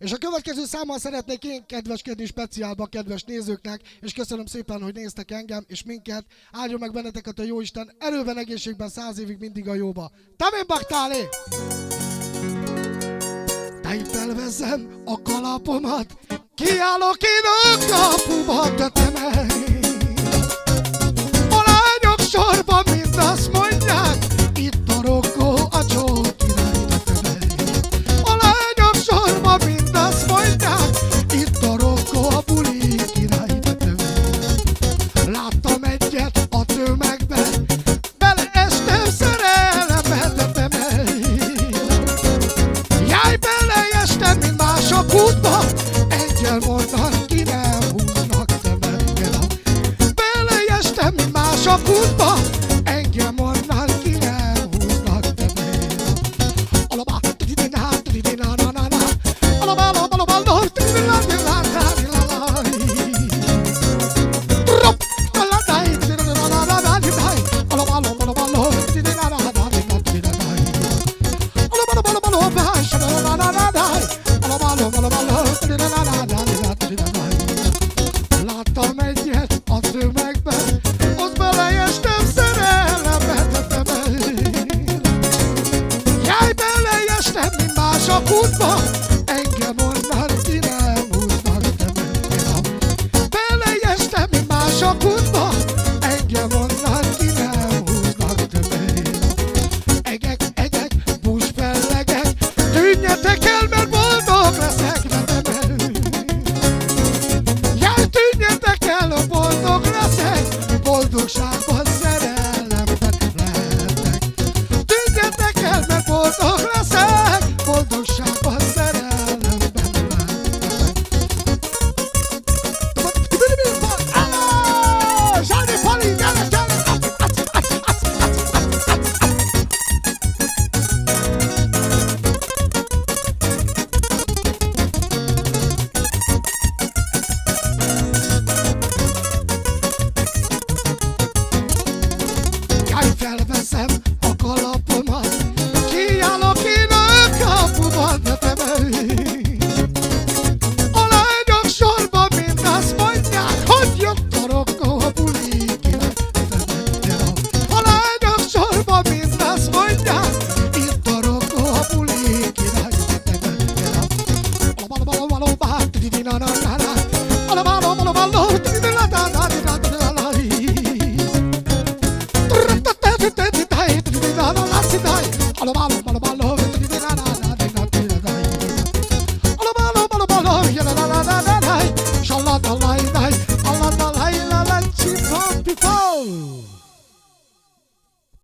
És a következő számmal szeretnék én kedveskedni speciálba kedves nézőknek, és köszönöm szépen, hogy néztek engem és minket. Áldjon meg benneteket a Jóisten erőben, egészségben, 100 évig mindig a jóba. Tamén Baktáli! Te felveszem a kalapomat, kiállok én a kapuba, de te menj. A lányok sorban mind azt mondják, itt a rokó a csók király, de te menj. A lányok sorban mind azt mondják, itt a rokó a buli király, de te menj. Láttam egyet a tömegben, beleestem szerelembe, de te menj. Jaj, beleestem, mint mások útba, engyel mondan, ki nem húznak, te menj. Beleestem, mint mások útba, engem onnan ki nem húznak, te menj. Alabá, tudidina, tudidina, na na na. Alabá, alabá, alabá, alabá, tudidina, tudidina, tudidina. Drop, taladai, tudidina, na na na, tudidai. Alabá, alabá, alabá, alabá, tudidina, na na na, tudidina. Alabá, alabá, alabá, alabá, tudidina, na na na. Alabá, alabá, alabá, alabá, tudidina, na na na, tudidina. Láttam egyet a tömegben, ott beleestem szerelembe, de te menj. Jaj, beleestem, mint mások útba, engem onnan ki nem húznak, te menj. Beleestem, mint mások útba, engem onnan ki nem húznak, te menj. Egek, egek, buszfellegek, tűnjetek el, mert boldog leszek, de te menj. Jaj, tűnjetek el, boldog leszek, boldogságban szerelemben lehetek. Tűnjetek el, mert boldog leszek, boldogságban szerelemben lehetek. Álló! Zsáni Pali, gyere, gyere! Jaj, felveszem a kalapomat, kiállok én a kapuban, de te menj. A lányok sorban mind azt mondják, hogy jött a rokó a buli király, de te menj. A lányok sorban mind azt mondják, itt a rokó a buli király, de te menj. Alabá, alabá, alabá, tudidina, na na.